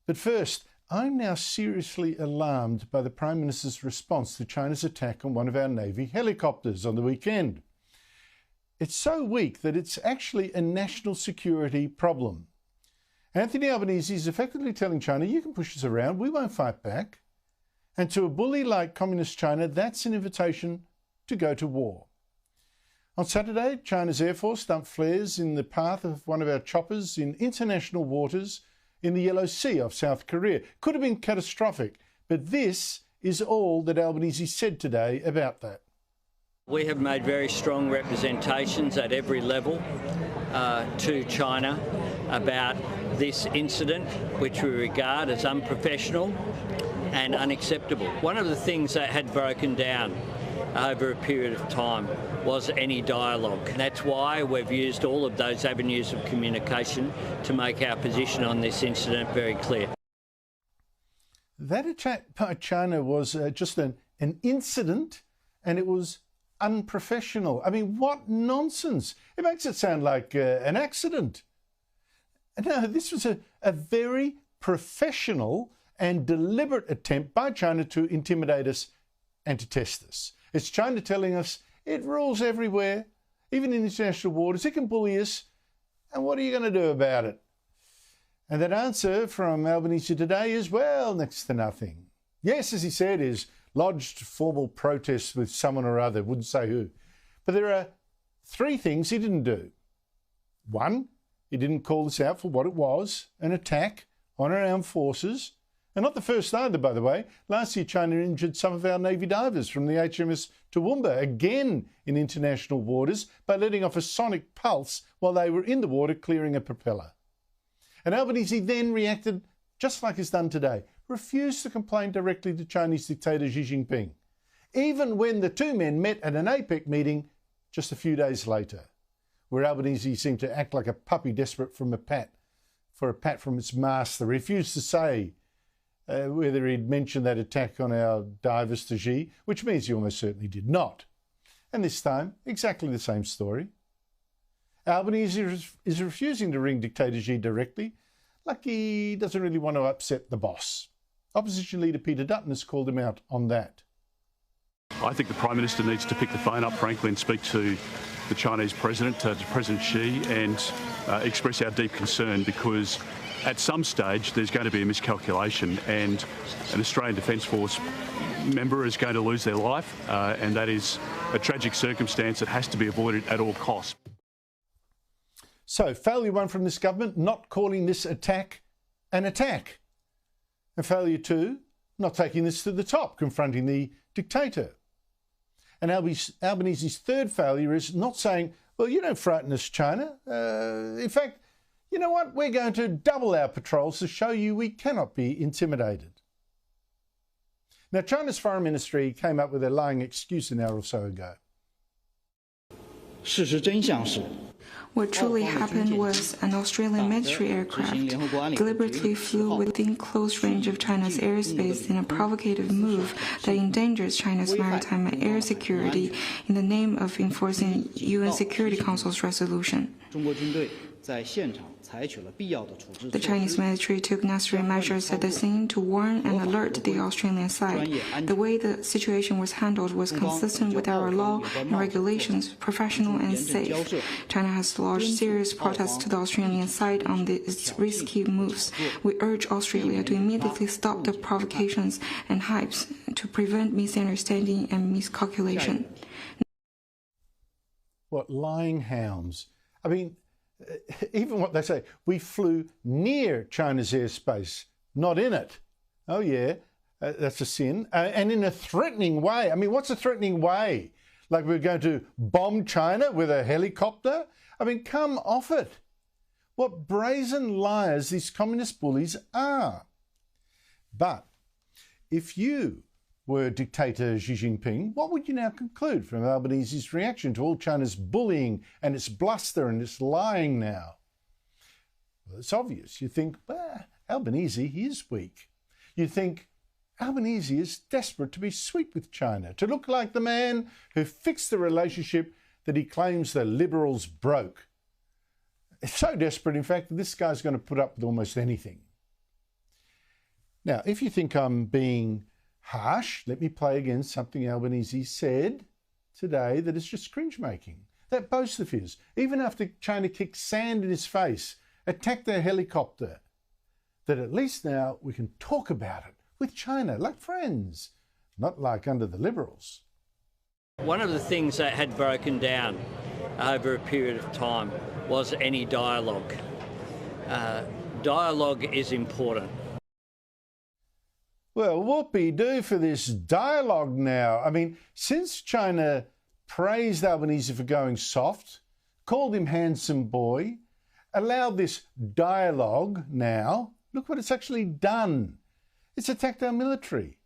But first, I'm now seriously alarmed by the Prime Minister's response to China's attack on one of our Navy helicopters on the weekend. It's so weak that it's actually a national security problem. Anthony Albanese is effectively telling China, you can push us around, we won't fight back. And to a bully like Communist China, that's an invitation to go to war. On Saturday, China's Air Force dumped flares in the path of one of our choppers in international waters in the Yellow Sea off South Korea. Could have been catastrophic, but this is all that Albanese said today about that. We have made very strong representations at every level to China about this incident, which we regard as unprofessional and unacceptable. One of the things that had broken down over a period of time was any dialogue. That's why we've used all of those avenues of communication to make our position on this incident very clear. That attack by China was just an incident, and it was unprofessional. I mean, what nonsense. It makes it sound like an accident. No, this was a very professional and deliberate attempt by China to intimidate us and to test us. It's China telling us it rules everywhere, even in international waters. It can bully us, and what are you going to do about it? And that answer from Albanese today is, well, next to nothing. Yes, as he said, is lodged formal protests with someone or other, wouldn't say who. But there are three things he didn't do. One, he didn't call this out for what it was, an attack on our armed forces. And not the first either, by the way. Last year, China injured some of our Navy divers from the HMS Toowoomba, again in international waters, by letting off a sonic pulse while they were in the water clearing a propeller. And Albanese then reacted just like he's done today, refused to complain directly to Chinese dictator Xi Jinping, even when the two men met at an APEC meeting just a few days later, where Albanese seemed to act like a puppy desperate for a pat from its master. He refused to say whether he'd mentioned that attack on our divers to Xi, which means he almost certainly did not. And this time, exactly the same story. Albanese is refusing to ring dictator Xi directly, like he doesn't really want to upset the boss. Opposition leader Peter Dutton has called him out on that. I think the Prime Minister needs to pick the phone up, frankly, and speak to the Chinese President, to President Xi, and express our deep concern, because at some stage there's going to be a miscalculation and an Australian Defence Force member is going to lose their life, and that is a tragic circumstance that has to be avoided at all costs. So, failure one from this government, not calling this attack an attack. And failure two, not taking this to the top, confronting the dictator. And Albanese's third failure is not saying, well, you don't frighten us, China. In fact, you know what? We're going to double our patrols to show you we cannot be intimidated. Now, China's foreign ministry came up with a lying excuse an hour or so ago. What truly happened was an Australian military aircraft deliberately flew within close range of China's airspace in a provocative move that endangers China's maritime and air security in the name of enforcing UN Security Council's resolution. The Chinese military took necessary measures at the scene to warn and alert the Australian side. The way the situation was handled was consistent with our law and regulations, professional and safe. China has lodged serious protests to the Australian side on its risky moves. We urge Australia to immediately stop the provocations and hypes to prevent misunderstanding and miscalculation. What lying hounds. I mean, even what they say, we flew near China's airspace, not in it. Oh, yeah, that's a sin. And in a threatening way. I mean, what's a threatening way? Like we're going to bomb China with a helicopter? I mean, come off it. What brazen liars these communist bullies are. But if you were dictator Xi Jinping, what would you now conclude from Albanese's reaction to all China's bullying and its bluster and its lying now? Well, it's obvious. You think, well, Albanese, he is weak. You think Albanese is desperate to be sweet with China, to look like the man who fixed the relationship that he claims the Liberals broke. It's so desperate, in fact, that this guy's going to put up with almost anything. Now, if you think I'm being harsh, let me play again something Albanese said today that is just cringe-making. That boast of his, even after China kicked sand in his face, attacked their helicopter, that at least now we can talk about it with China like friends, not like under the Liberals. One of the things that had broken down over a period of time was any dialogue. Dialogue is important. Well, whoopee-doo for this dialogue now. I mean, since China praised Albanese for going soft, called him handsome boy, allowed this dialogue now, look what it's actually done. It's attacked our military.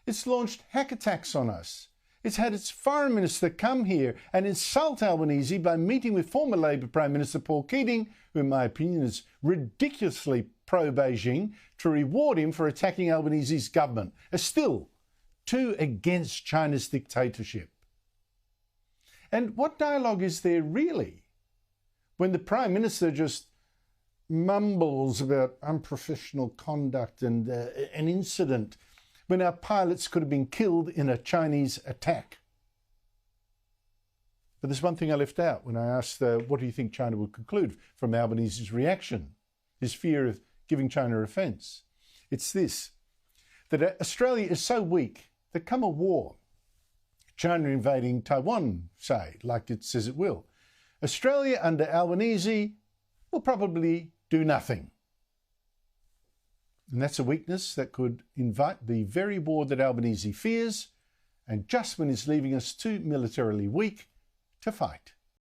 It's launched hack attacks on us. It's had its foreign minister come here and insult Albanese by meeting with former Labor Prime Minister Paul Keating, who in my opinion is ridiculously pro-Beijing, to reward him for attacking Albanese's government, as still too against China's dictatorship. And what dialogue is there really when the Prime Minister just mumbles about unprofessional conduct and an incident when our pilots could have been killed in a Chinese attack? But there's one thing I left out when I asked, what do you think China would conclude from Albanese's reaction, his fear of giving China offence? It's this, that Australia is so weak that come a war, China invading Taiwan, say, like it says it will, Australia under Albanese will probably do nothing. And that's a weakness that could invite the very war that Albanese fears, and just when he's leaving us too militarily weak to fight.